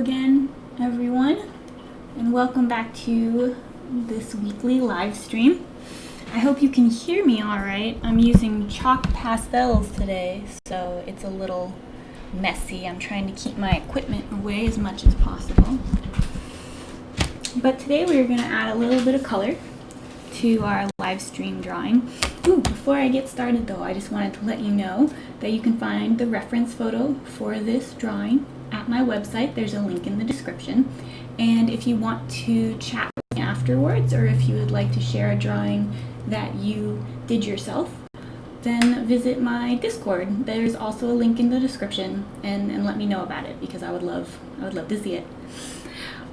again, everyone, and welcome back to this weekly live stream. I hope you can hear me all right. I'm using chalk pastels today, so it's a little messy. I'm trying to keep my equipment away as much as possible. But today we're going to add a little bit of color to our live stream drawing. Before I get started though, I just wanted to let you know that you can find the reference photo for this drawing at my website. There's a link in the description. And if you want to chat with me afterwards, or if you would like to share a drawing that you did yourself, then visit my Discord. There's also a link in the description, and let me know about it because I would love to see it.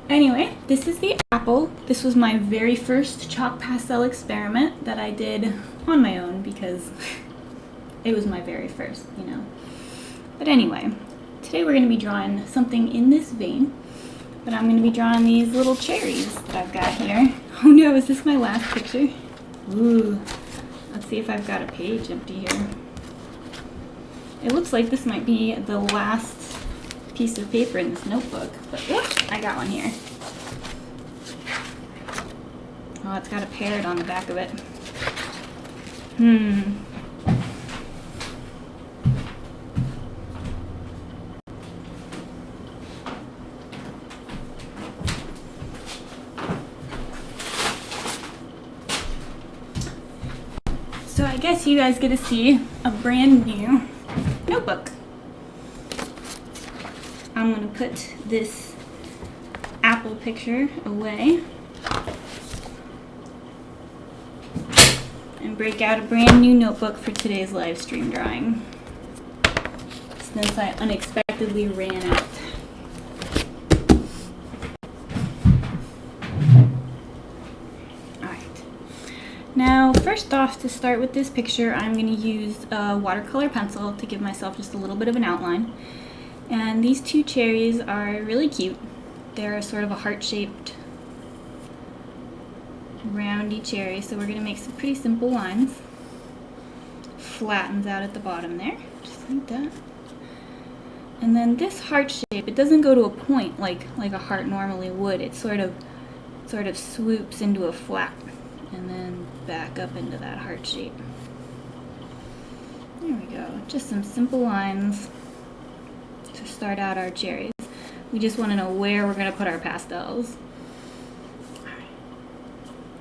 Anyway, this is the apple. This was my very first chalk pastel experiment that I did on my own because it was my very first, you know. But anyway, today we're going to be drawing something in this vein, but I'm going to be drawing these little cherries that I've got here. Oh no, is this my last picture? Ooh, let's see if I've got a page empty here. It looks like this might be the last piece of paper in this notebook, but look, I got one here. Oh, it's got a parrot on the back of it. So I guess you guys get to see a brand new notebook. I'm going to put this apple picture away and break out a brand new notebook for today's live stream drawing, since I unexpectedly ran out. Alright, now first off, to start with this picture, I'm going to use a watercolor pencil to give myself just a little bit of an outline. And these two cherries are really cute. They're sort of a heart-shaped, roundy cherry, so we're going to make some pretty simple lines. Flattens out at the bottom there, just like that. And then this heart shape, it doesn't go to a point like a heart normally would. It sort of swoops into a flat and then back up into that heart shape. There we go. Just some simple lines to start out our cherries. We just want to know where we're going to put our pastels.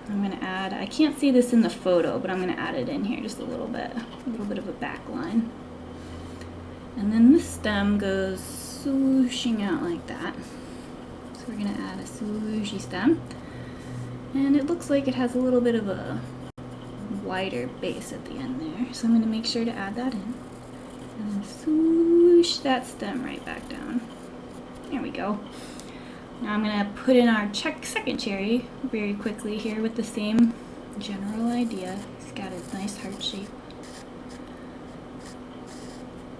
I'm going to add, I can't see this in the photo, but I'm going to add it in here just a little bit of a back line. And then the stem goes swooshing out like that. So we're going to add a swooshy stem. And it looks like it has a little bit of a wider base at the end there. So I'm going to make sure to add that in. And then swoosh that stem right back down. There we go. Now I'm going to put in our second cherry very quickly here with the same general idea. He's got his nice heart shape.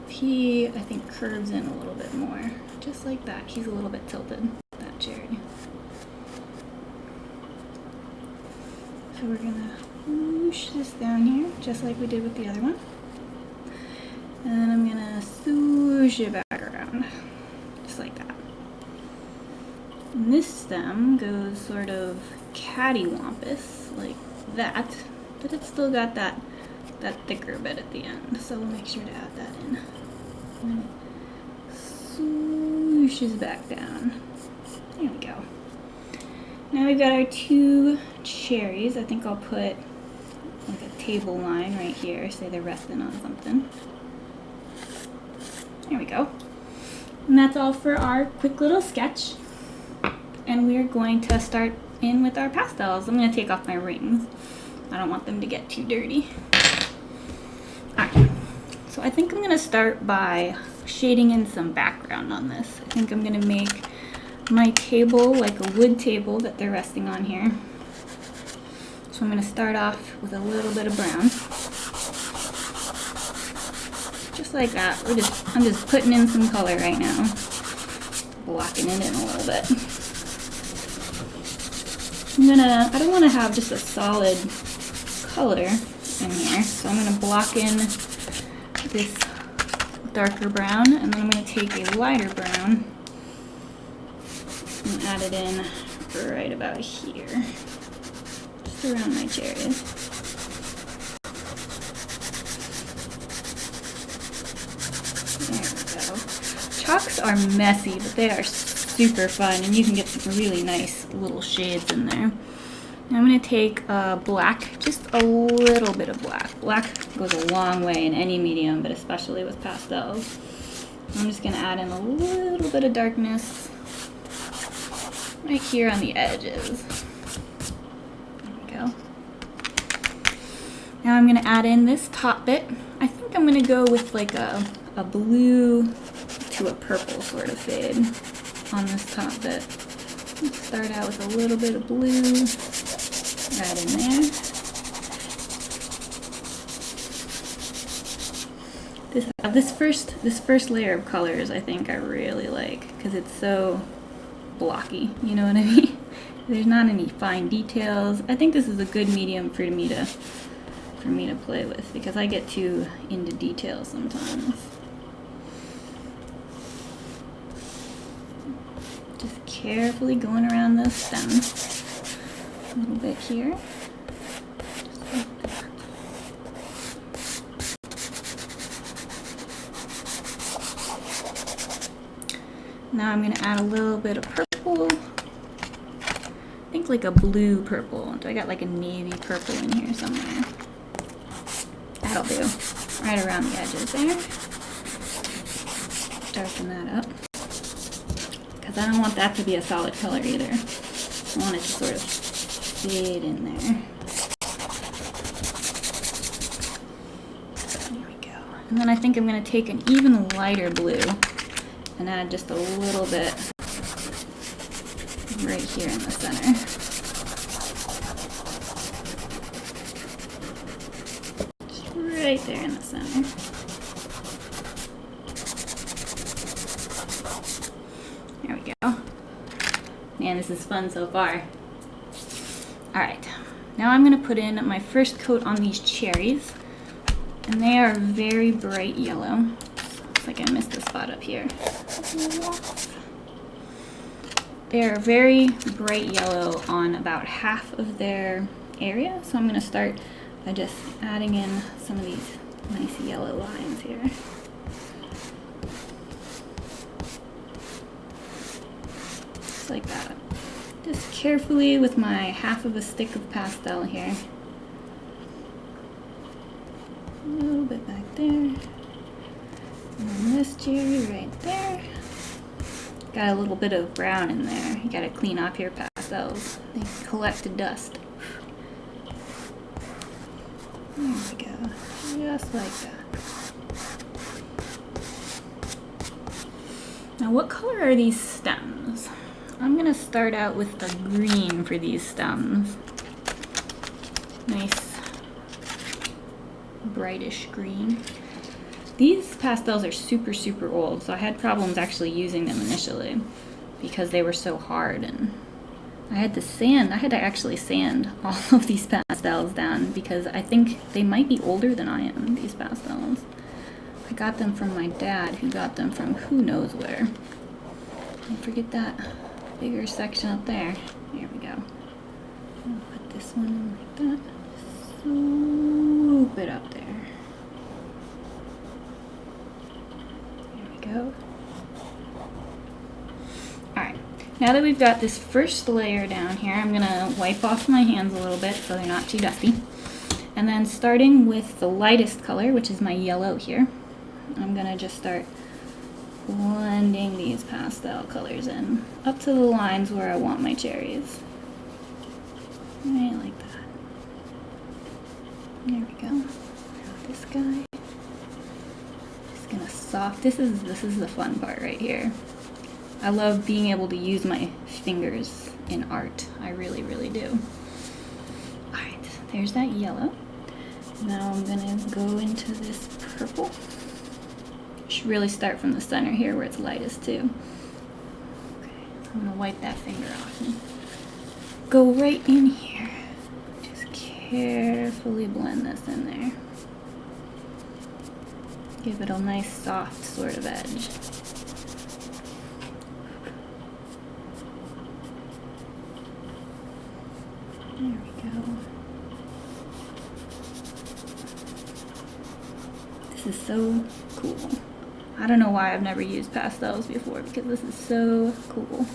He, I think, curves in a little bit more. Just like that. He's a little bit tilted, that cherry. So we're going to swoosh this down here, just like we did with the other one. And then I'm going to swoosh it back around, just like that. And this stem goes sort of cattywampus, like that, but it's still got that thicker bit at the end, so we'll make sure to add that in. And it swooshes back down. There we go. Now we've got our two cherries. I think I'll put like a table line right here, say they're resting on something. There we go. And that's all for our quick little sketch. And we're going to start in with our pastels. I'm going to take off my rings. I don't want them to get too dirty. Alright, so I think I'm going to start by shading in some background on this. I think I'm going to make my table like a wood table that they're resting on here. So I'm going to start off with a little bit of brown. Just like that. I'm just putting in some color right now. Blocking it in a little bit. I don't want to have just a solid color in here, so I'm going to block in this darker brown, and then I'm going to take a lighter brown and add it in right about here, just around my cherries. There we go. Chalks are messy, but they are super fun, and you can get some really nice little shades in there. Now I'm going to take black, just a little bit of black. Black goes a long way in any medium, but especially with pastels. I'm just going to add in a little bit of darkness right here on the edges. There we go. Now I'm going to add in this top bit. I think I'm going to go with like a blue to a purple sort of fade on this top bit. Let's start out with a little bit of blue. Right in there. This first layer of colors I think I really like because it's so blocky, you know what I mean? There's not any fine details. I think this is a good medium for me to play with because I get too into detail sometimes. Just carefully going around the stem. A little bit here. Just like that. Now I'm going to add a little bit of purple. I think like a blue purple. I got like a navy purple in here somewhere. That'll do. Right around the edges there. Darken that up. Because I don't want that to be a solid color either. I want it to sort of fade in there. There we go. And then I think I'm going to take an even lighter blue and add just a little bit right here in the center. Just right there in the center. There we go. Man, this is fun so far. Alright, now I'm going to put in my first coat on these cherries, and they are very bright yellow. Looks like I missed a spot up here. They are very bright yellow on about half of their area, so I'm going to start by just adding in some of these nice yellow lines here. Just like that. Just carefully with my half of a stick of pastel here. A little bit back there. And then this cherry right there. Got a little bit of brown in there. You gotta clean off your pastels. They collect dust. There we go. Just like that. Now what color are these stems? I'm going to start out with the green for these stems. Nice brightish green. These pastels are super, super old, so I had problems actually using them initially because they were so hard, and I had to actually sand all of these pastels down because I think they might be older than I am, these pastels. I got them from my dad, who got them from who knows where. Don't forget that bigger section up there. There we go. I'll put this one like that. Swoop it up there. There we go. Alright, now that we've got this first layer down here, I'm going to wipe off my hands a little bit so they're not too dusty. And then starting with the lightest color, which is my yellow here, I'm going to just start blending these pastel colors in up to the lines where I want my cherries. Right like that. There we go. Now this guy. Just gonna this is the fun part right here. I love being able to use my fingers in art. I really, really do. Alright, there's that yellow. Now I'm gonna go into this purple. Should really start from the center here where it's lightest too. Okay, so I'm gonna wipe that finger off and go right in here. Just carefully blend this in there. Give it a nice soft sort of edge. There we go. This is so cool. I don't know why I've never used pastels before, because this is so cool.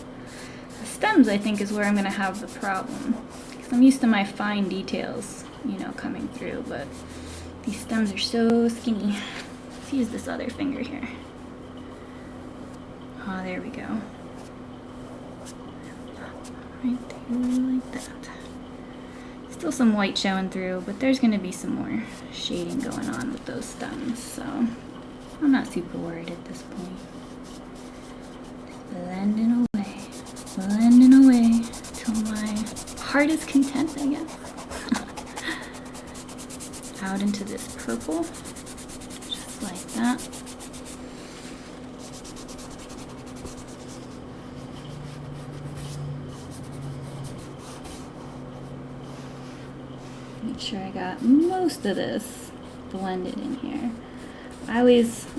The stems, I think, is where I'm going to have the problem, because I'm used to my fine details, you know, coming through, but these stems are so skinny. Let's use this other finger here. Oh, there we go. Right there, like that. Still some white showing through, but there's going to be some more shading going on with those stems, so I'm not super worried at this point. Just blending away till my heart is content, I guess. Out into this purple, just like that. Make sure I got most of this blended in here.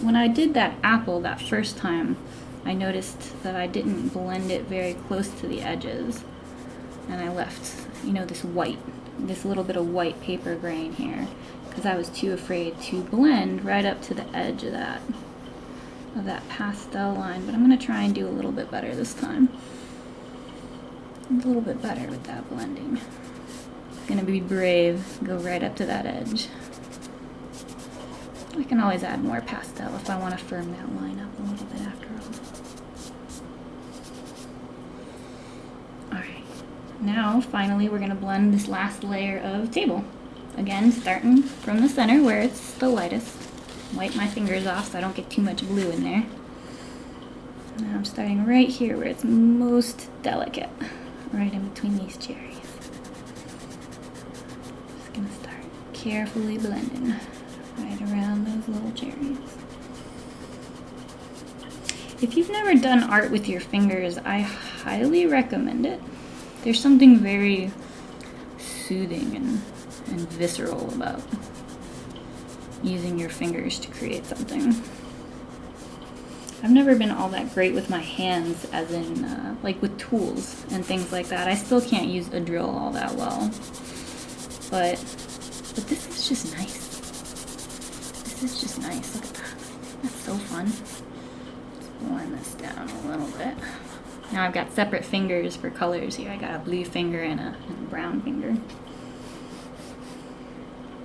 When I did that apple that first time, I noticed that I didn't blend it very close to the edges, and I left, you know, this little bit of white paper grain here, because I was too afraid to blend right up to the edge of that pastel line. But I'm going to try and do a little bit better this time. A little bit better with that blending. Gonna be brave, go right up to that edge. I can always add more pastel if I want to firm that line up a little bit after all. Alright, now finally we're gonna blend this last layer of table. Again, starting from the center where it's the lightest. Wipe my fingers off so I don't get too much blue in there. Now I'm starting right here where it's most delicate, right in between these cherries. Gonna start carefully blending right around those little cherries. If you've never done art with your fingers, I highly recommend it. There's something very soothing and visceral about using your fingers to create something. I've never been all that great with my hands, as in like with tools and things like that. I still can't use a drill all that well. But this is just nice. This is just nice. Look at that. That's so fun. Let's blend this down a little bit. Now I've got separate fingers for colors here. I got a blue finger and a brown finger.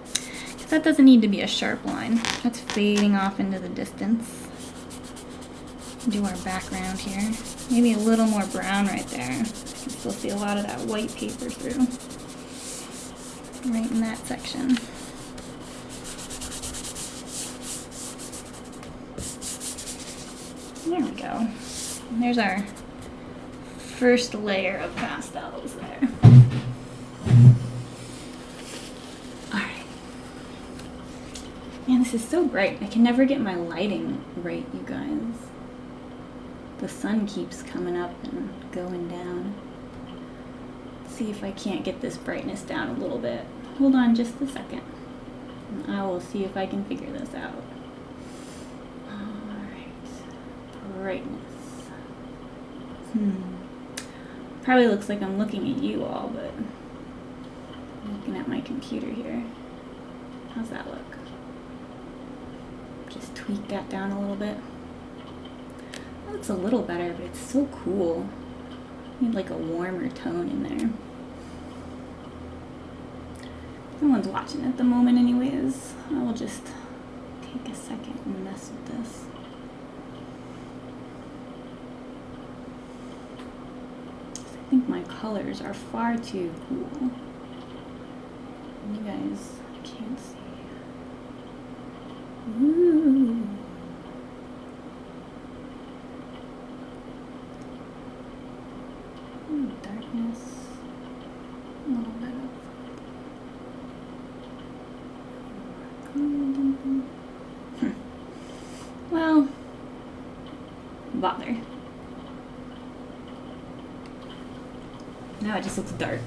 Because that doesn't need to be a sharp line. That's fading off into the distance. Do our background here. Maybe a little more brown right there. You can still see a lot of that white paper through. Right in that section. There we go. And there's our first layer of pastels there. Alright. Man, this is so bright. I can never get my lighting right, you guys. The sun keeps coming up and going down. See if I can't get this brightness down a little bit. Hold on just a second. And I will see if I can figure this out. Alright. Brightness. Probably looks like I'm looking at you all, but I'm looking at my computer here. How's that look? Just tweak that down a little bit. That looks a little better, but it's so cool. I need like a warmer tone in there. No one's watching at the moment anyways. I will just take a second and mess with this. I think my colors are far too cool. You guys can't see. Ooh. Darkness. A little bit of well, bother. Now it just looks dark.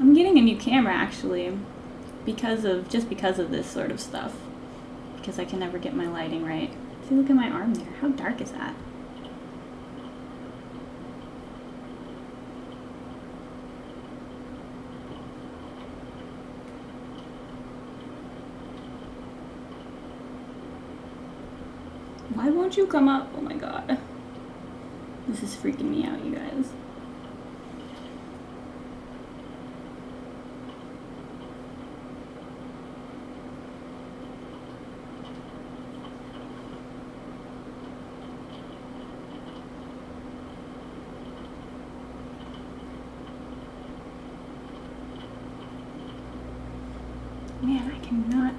I'm getting a new camera actually because of this sort of stuff. Because I can never get my lighting right. See, look at my arm there. How dark is that? Why won't you come up? Oh my god. This is freaking me out, you guys. Man, I cannot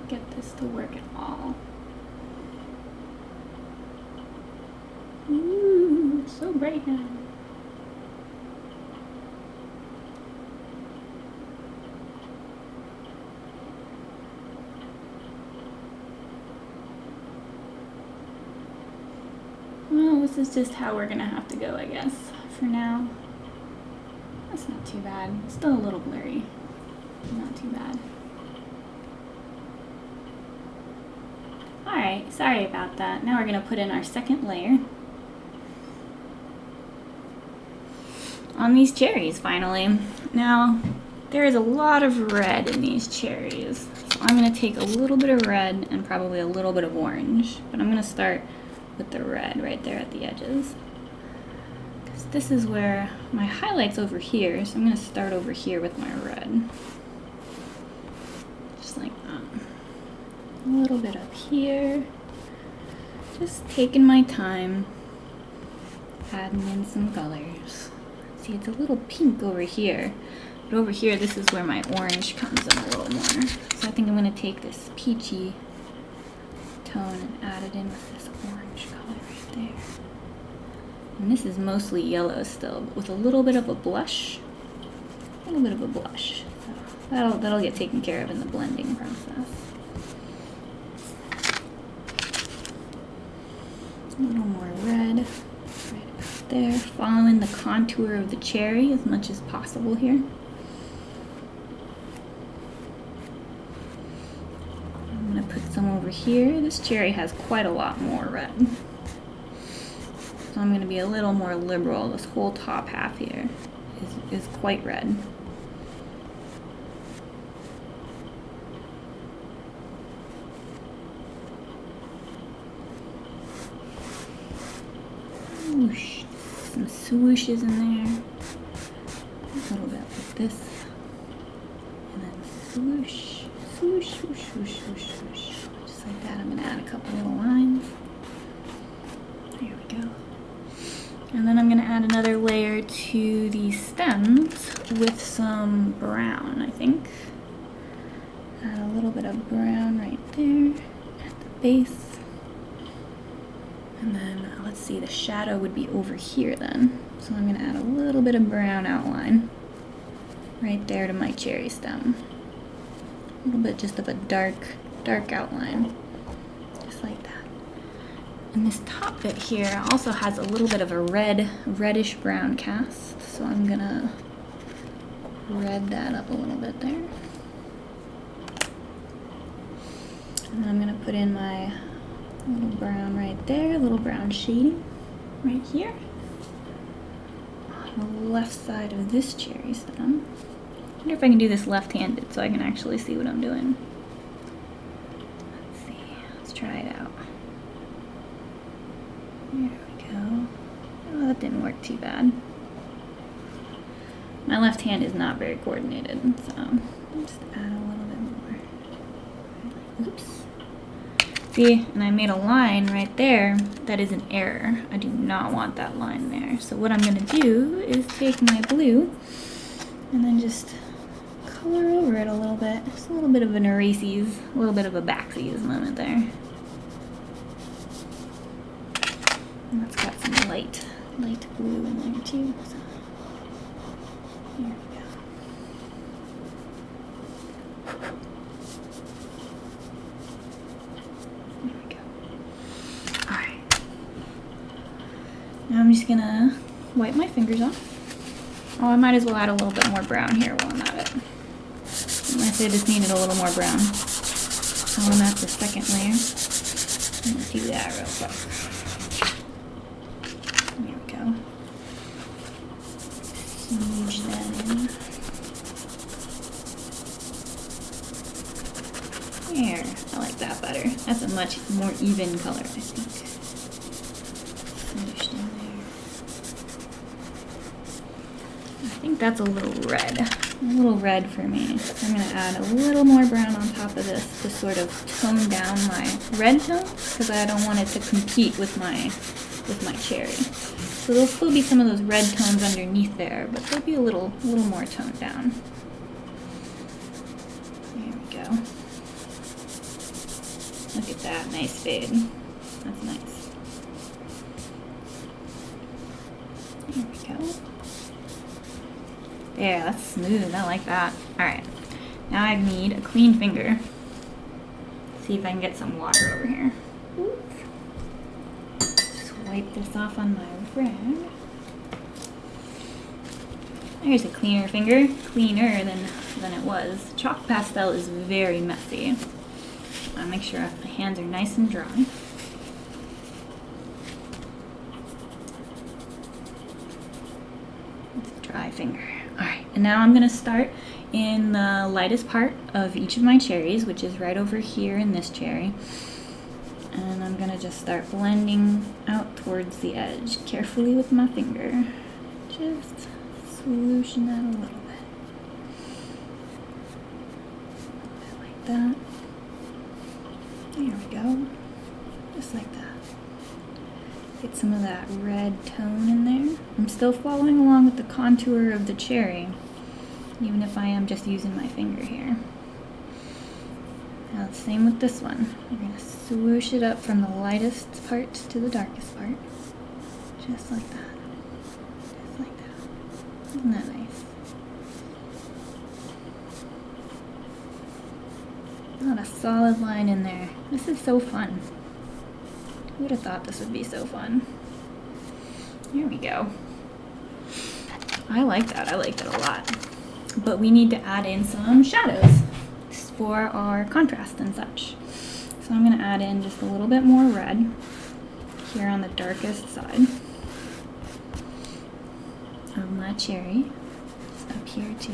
get this to work at all. Ooh, it's so bright now. Well, this is just how we're gonna have to go, I guess, for now. That's not too bad. It's still a little blurry. Not too bad. Alright, sorry about that. Now we're gonna put in our second layer on these cherries, finally. Now, there is a lot of red in these cherries. So I'm gonna take a little bit of red and probably a little bit of orange. But I'm gonna start with the red right there at the edges. Because this is where my highlight's over here, so I'm gonna start over here with my red. Just like that. A little bit up here. Just taking my time, adding in some colors. See, it's a little pink over here, but over here, this is where my orange comes in a little more. So I think I'm gonna take this peachy tone and add it in with this orange color right there. And this is mostly yellow still, but with a little bit of a blush. A little bit of a blush. So that'll get taken care of in the blending process. A little more red right about there, following the contour of the cherry as much as possible here. I'm going to put some over here. This cherry has quite a lot more red. So I'm going to be a little more liberal. This whole top half here is quite red. Swoosh. Some swooshes in there. A little bit like this. And then swoosh, swoosh, swoosh, swoosh, swoosh, swoosh. Just like that. I'm going to add a couple little lines. There we go. And then I'm going to add another layer to the stems with some brown, I think. Add a little bit of brown right there at the base. And then, let's see, the shadow would be over here then. So I'm gonna add a little bit of brown outline right there to my cherry stem. A little bit just of a dark outline, just like that. And this top bit here also has a little bit of a reddish brown cast. So I'm gonna red that up a little bit there. And then I'm gonna put in my little brown right there, a little brown shading right here on the left side of this cherry stem. I wonder if I can do this left-handed so I can actually see what I'm doing. Let's see, let's try it out. There we go. Oh, that didn't work too bad. My left hand is not very coordinated, so I'll just add a little bit more. Oops. See, and I made a line right there that is an error. I do not want that line there. So what I'm gonna do is take my blue and then just color over it a little bit. Just a little bit of an erases, a little bit of a backsies moment there. And that's got some light blue in there too. So here we go. Now I'm just gonna wipe my fingers off. Oh, I might as well add a little bit more brown here while I'm at it. Unless I just needed a little more brown. So I'm at the second layer. I'm gonna do that real quick. There we go. Smoosh that in. There, I like that better. That's a much more even color, I think. Smooshed in there. I think that's a little red for me. So I'm gonna add a little more brown on top of this to sort of tone down my red tone, because I don't want it to compete with my cherry. So there'll still be some of those red tones underneath there, but they'll be a little more toned down. There we go. Look at that, nice fade. That's nice. There we go. Yeah, that's smooth, I like that. Alright, now I need a clean finger. See if I can get some water over here. Just wipe this off on my rag. There's a cleaner finger, cleaner than it was. Chalk pastel is very messy. I'll make sure my hands are nice and dry. It's a dry finger. Alright, and now I'm going to start in the lightest part of each of my cherries, which is right over here in this cherry. And I'm going to just start blending out towards the edge, carefully with my finger. Just swooshing that a little bit. Like that. There we go. Just like that. Get some of that red tone in there. I'm still following along with the contour of the cherry, even if I am just using my finger here. Now the same with this one. We're going to swoosh it up from the lightest part to the darkest part. Just like that. Just like that. Isn't that nice? Not a solid line in there. This is so fun. Who would have thought this would be so fun? Here we go. I like that. I like that a lot. But we need to add in some shadows for our contrast and such. So I'm going to add in just a little bit more red here on the darkest side of my cherry. Just up here too.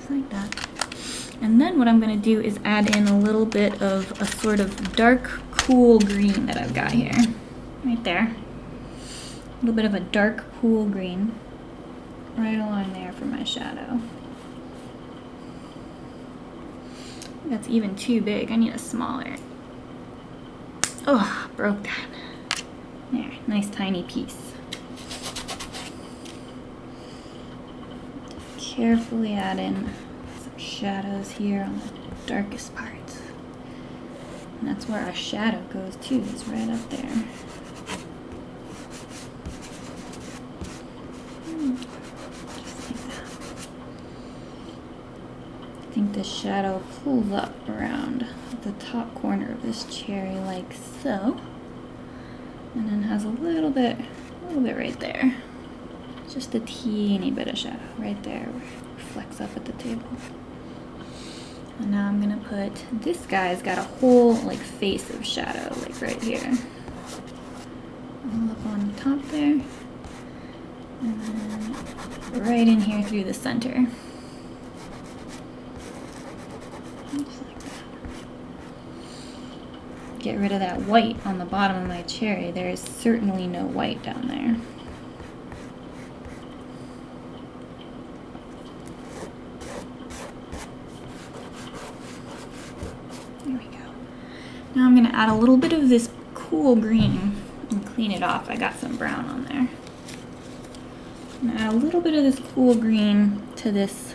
Like that. And then what I'm going to do is add in a little bit of a sort of dark cool green that I've got here. Right there. A little bit of a dark cool green right along there for my shadow. That's even too big. I need a smaller. Oh, broke that. There, nice tiny piece. Carefully add in some shadows here on the darkest part. And that's where our shadow goes too, is right up there. Just like that. I think the shadow pulls up around the top corner of this cherry like so. And then has a little bit right there. Just a teeny bit of shadow right there where it reflects up at the table. And now I'm gonna put, this guy's got a whole like face of shadow like right here. All up on the top there. And then right in here through the center. Just like that. Get rid of that white on the bottom of my cherry. There is certainly no white down there. Now I'm going to add a little bit of this cool green and clean it off. I got some brown on there. I'm going to add a little bit of this cool green to this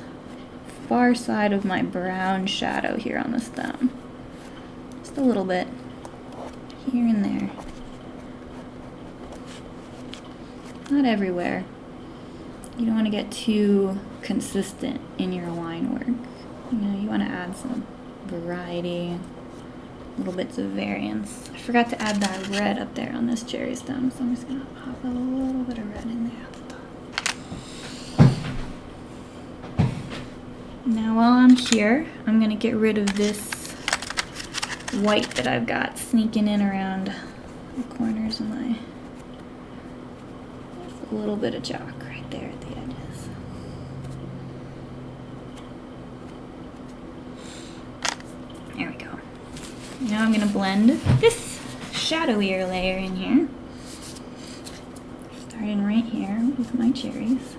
far side of my brown shadow here on the stem. Just a little bit here and there. Not everywhere. You don't want to get too consistent in your line work. You know, you want to add some variety. little bits of variance. I forgot to add that red up there on this cherry stem, so I'm just gonna pop a little bit of red in there at the top. Now while I'm here, I'm gonna get rid of this white that I've got sneaking in around the corners of my, there's a little bit of chalk right there at the edges. There we go. Now I'm gonna blend this shadowier layer in here. Starting right here with my cherries.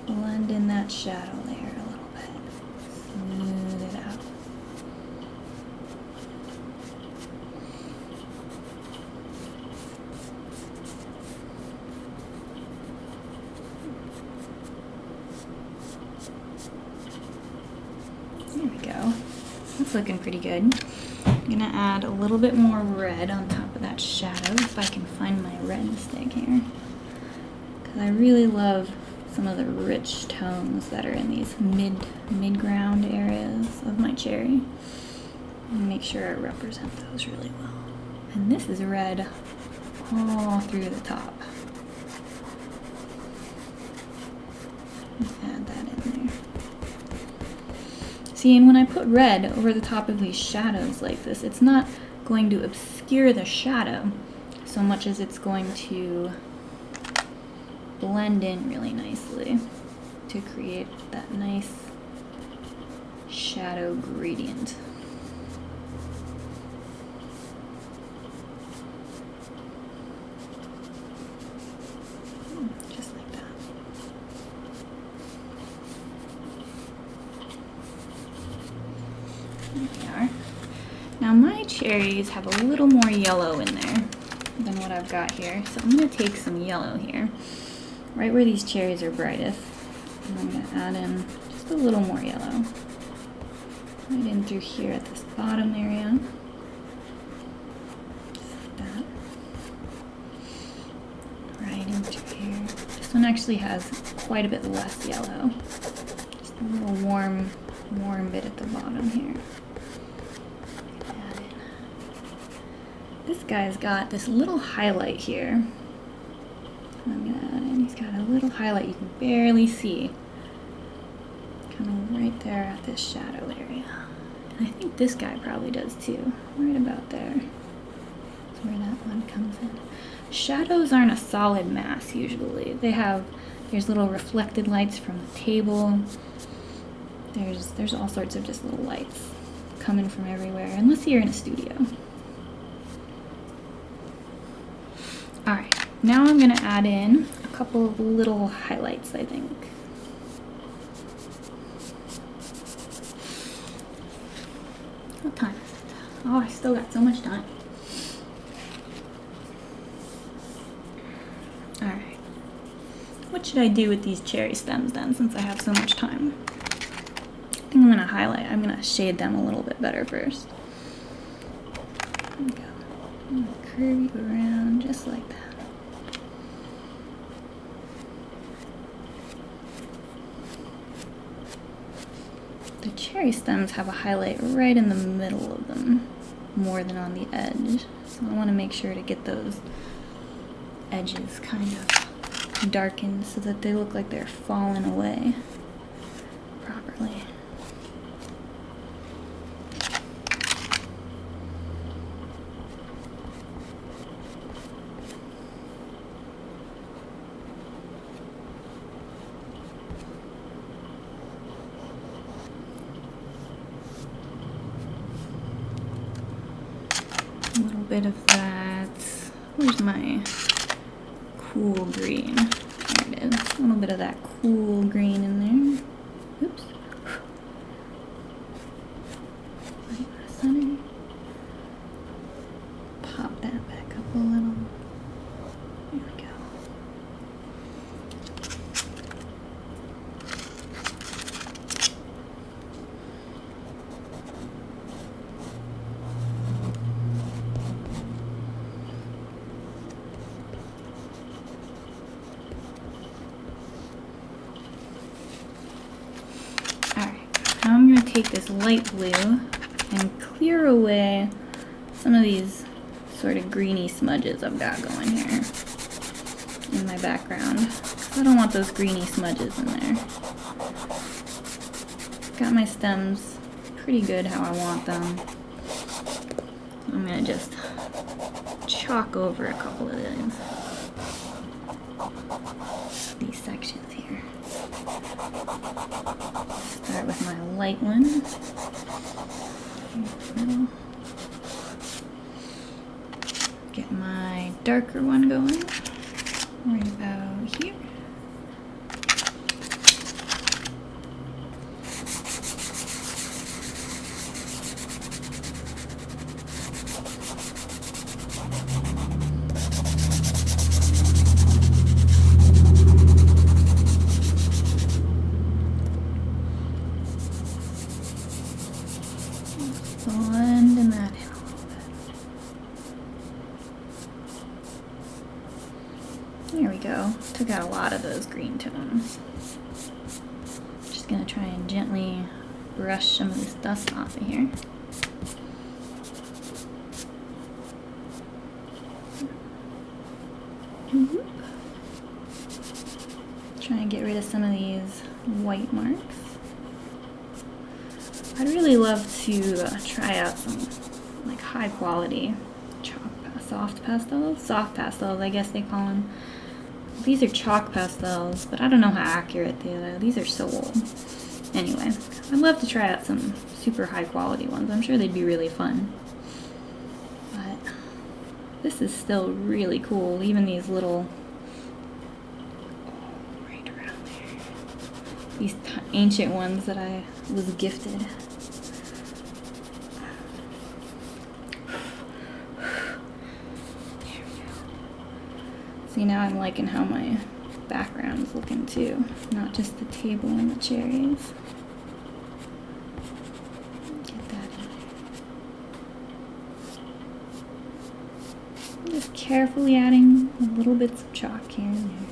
Blend in that shadow layer a little bit. Smooth it out. There we go. That's looking pretty good. I'm gonna add a little bit more red on top of that shadow if I can find my red stick here. Because I really love some of the rich tones that are in these mid-ground areas of my cherry. And make sure I represent those really well. And this is red all through the top. Add that in there. See, and when I put red over the top of these shadows like this, it's not going to obscure the shadow so much as it's going to blend in really nicely to create that nice shadow gradient. Just like that. There we are. Now my cherries have a little more yellow in there than what I've got here, so I'm going to take some yellow here. Right where these cherries are brightest, and I'm going to add in just a little more yellow. Right in through here at this bottom area. Just like that. Right in through here. This one actually has quite a bit less yellow. Just a little warm bit at the bottom here. Add in. This guy's got this little highlight here. I'm going to add in, he's got a little highlight you can barely see. Kind of right there at this shadow area. And I think this guy probably does too. Right about there. That's where that one comes in. Shadows aren't a solid mass usually. There's little reflected lights from the table. There's all sorts of just little lights coming from everywhere, unless you're in a studio. Alright. Now I'm going to add in a couple of little highlights, I think. What time is it? Oh, I still got so much time. Alright. What should I do with these cherry stems then, since I have so much time? I think I'm going to highlight. I'm going to shade them a little bit better first. There we go. I'm going to curve you around just like that. The cherry stems have a highlight right in the middle of them, more than on the edge. So I want to make sure to get those edges kind of darkened so that they look like they're falling away properly. A little bit of that. Where's my cool green? There it is. A little bit of that cool green in there. Oops. Right in the center. Pop that back up a little. There we go. take this light blue and clear away some of these sort of greeny smudges I've got going here in my background. 'Cause I don't want those greeny smudges in there. Got my stems pretty good how I want them. I'm gonna just chalk over a couple of these sections here. Start with my light one. Get my darker one going right about here. Blending that in a little bit. There we go. Took out a lot of those green tones. Just gonna try and gently brush some of this dust off of here. Try and get rid of some of these white marks. I'd really love to try out some like high quality soft pastels, I guess they call them. These are chalk pastels, but I don't know how accurate they are. These are so old. Anyway, I'd love to try out some super high quality ones. I'm sure they'd be really fun. But this is still really cool. Even these little, right around there, these ancient ones that I was gifted. See, now I'm liking how my background's looking too, not just the table and the cherries. Get that in there. Just carefully adding little bits of chalk here and there.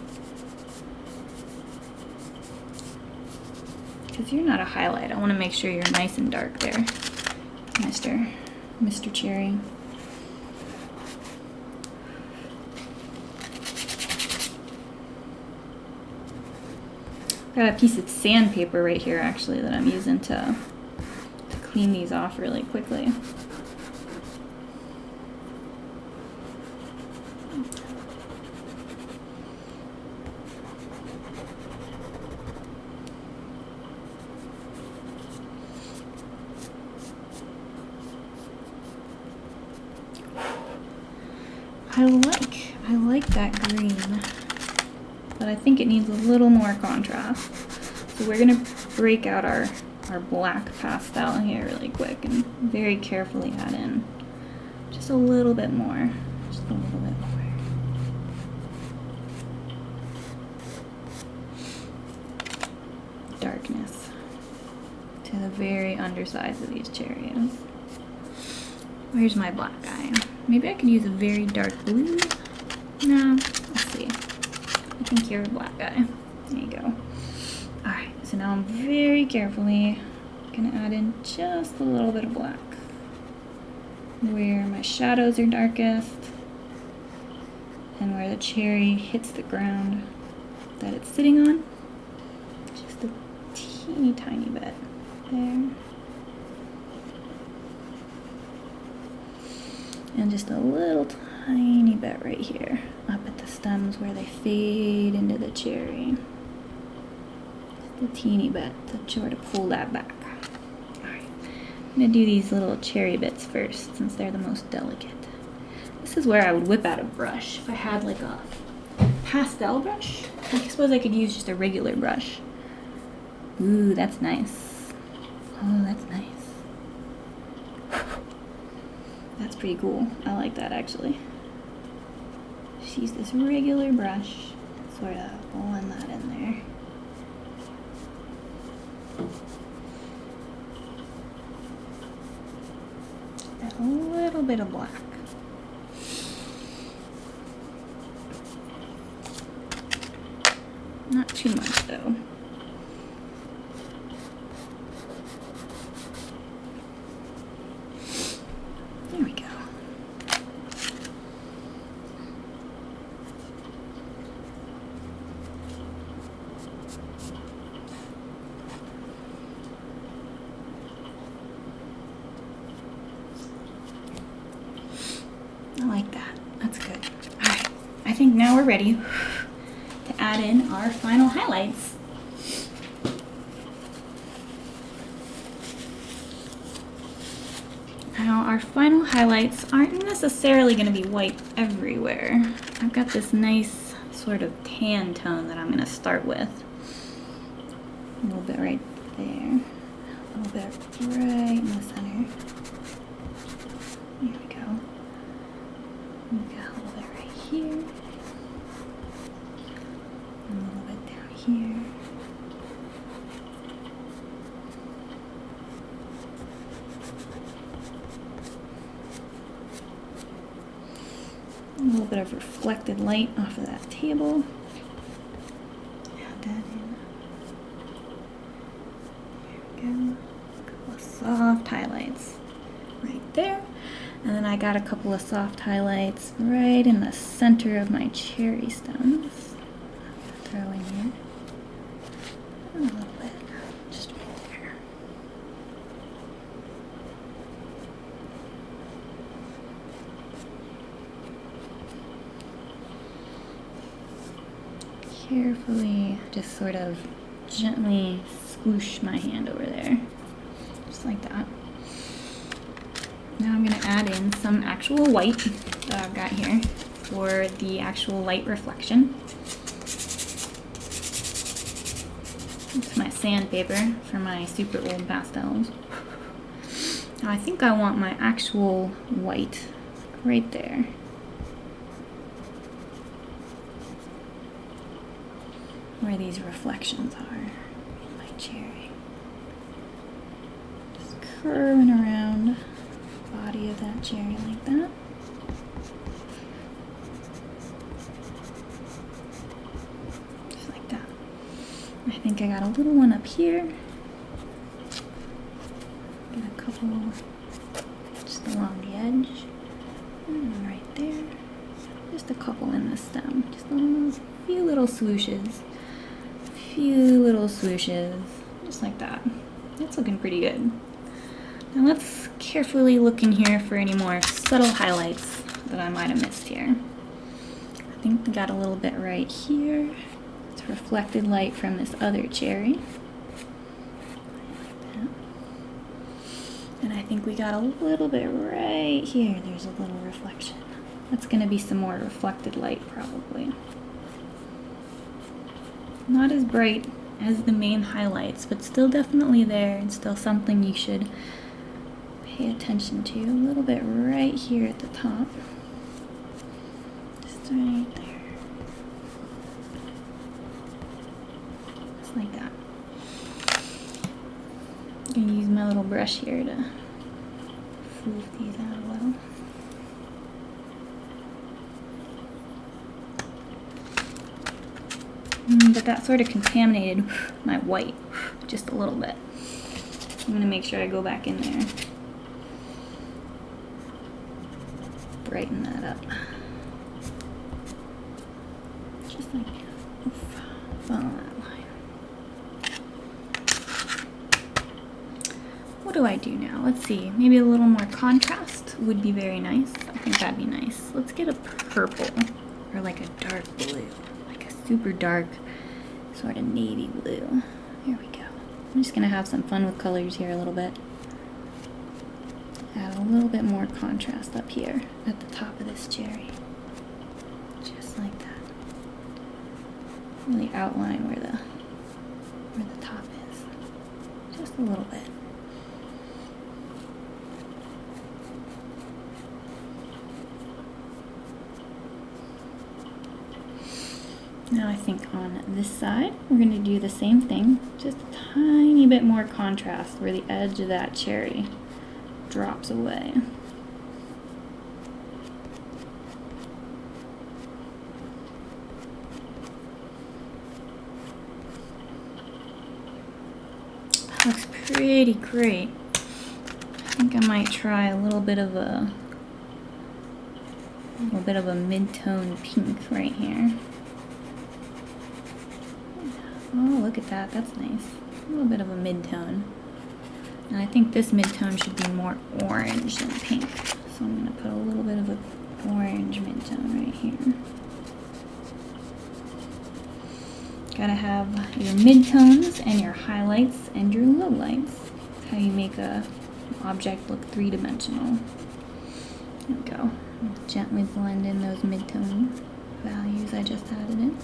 Because you're not a highlight. I want to make sure you're nice and dark there, Mr. Cherry. Got a piece of sandpaper right here actually that I'm using to clean these off really quickly. I like that green, but I think it needs a little more contrast. So we're gonna break out our black pastel here really quick and very carefully add in just a little bit more, just a little bit more. Darkness to the very undersides of these cherries. Where's my black guy? Maybe I could use a very dark blue. No, let's see. I think you're a black guy. There you go. Alright, so now I'm very carefully gonna add in just a little bit of black where my shadows are darkest and where the cherry hits the ground that it's sitting on. Just a teeny tiny bit there. And just a little tiny bit right here, up at the stems where they fade into the cherry. Just a teeny bit to sort of pull that back. Alright, I'm going to do these little cherry bits first since they're the most delicate. This is where I would whip out a brush. If I had like a pastel brush, I suppose I could use just a regular brush. Ooh, that's nice. Oh, that's nice. That's pretty cool. I like that actually. Just use this regular brush, sort of blend that in there. Add a little bit of black. Not too much though. think now we're ready to add in our final highlights. Now our final highlights aren't necessarily going to be white everywhere. I've got this nice sort of tan tone that I'm going to start with. A little bit right there. A little bit right in the center. There we go. We've got a little bit right here. A little bit down here. A little bit of reflected light off of that table. Add that in. There we go. A couple of soft highlights right there. And then I got a couple of soft highlights right in the center of my cherry stems. Throw in here. And a little bit just right there. Carefully, just sort of gently swoosh my hand over there, just like that. Now I'm going to add in some actual white that I've got here for the actual light reflection. It's my sandpaper for my super old pastels. Now I think I want my actual white right there. Where these reflections are in my cherry. Just curving around the body of that cherry like that. Just like that. I think I got a little one up here. Get a couple just along the edge. And right there. Just a couple in the stem. Just a few little swooshes. Few little swooshes, just like that. That's looking pretty good. Now let's carefully look in here for any more subtle highlights that I might have missed here. I think we got a little bit right here. It's reflected light from this other cherry. Like that. And I think we got a little bit right here. There's a little reflection. That's going to be some more reflected light probably. Not as bright as the main highlights, but still definitely there and still something you should pay attention to. A little bit right here at the top. Just right there. Just like that. I'm going to use my little brush here to smooth these out a little. But that sort of contaminated my white just a little bit. I'm going to make sure I go back in there. Brighten that up. Just like follow that line. What do I do now? Let's see. Maybe a little more contrast would be very nice. I think that'd be nice. Let's get a purple or like a dark blue. Super dark, sort of navy blue. Here we go. I'm just gonna have some fun with colors here a little bit. Add a little bit more contrast up here at the top of this cherry. Just like that. Really outline where the top is. Just a little bit. Now I think on this side, we're going to do the same thing, just a tiny bit more contrast where the edge of that cherry drops away. That looks pretty great. I think I might try a little bit of a mid-tone pink right here. Oh, look at that. That's nice. A little bit of a mid-tone. And I think this mid-tone should be more orange than pink. So I'm going to put a little bit of an orange mid-tone right here. Gotta have your midtones and your highlights and your lowlights. That's how you make an object look three-dimensional. There we go. Gently blend in those midtone values I just added in.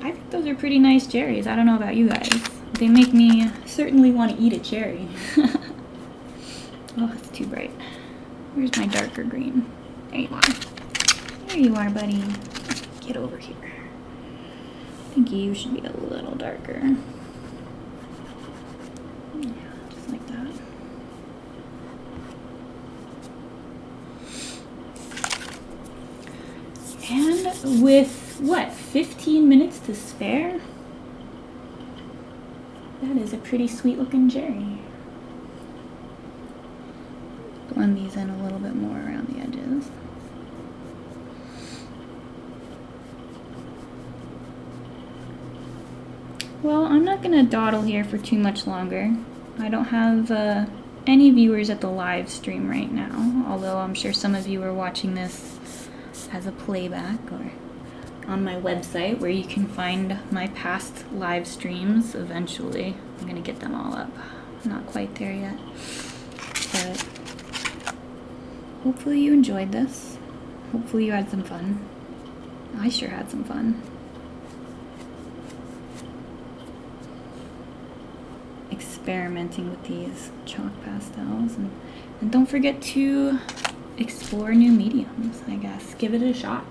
I think those are pretty nice cherries. I don't know about you guys. They make me certainly want to eat a cherry. Oh, it's too bright. Where's my darker green? There you are. There you are, buddy. Get over here. I think you should be a little darker. Yeah, just like that. And with, what, 15 minutes to spare? That is a pretty sweet looking cherry. Blend these in a little bit more around the edges. Well, I'm not going to dawdle here for too much longer. I don't have any viewers at the live stream right now, although I'm sure some of you are watching this as a playback or on my website where you can find my past live streams eventually. I'm going to get them all up. Not quite there yet. But hopefully you enjoyed this. Hopefully you had some fun. I sure had some fun. Experimenting with these chalk pastels, and don't forget to explore new mediums, I guess. Give it a shot.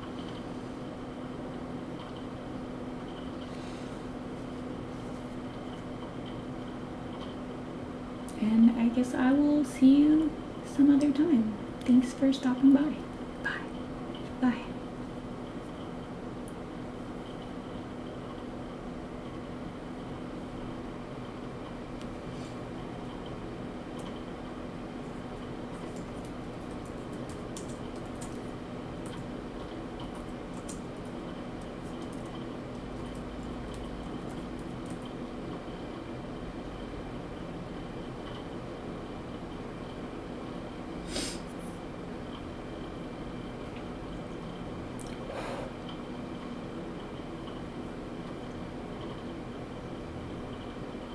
And I guess I will see you some other time. Thanks for stopping by.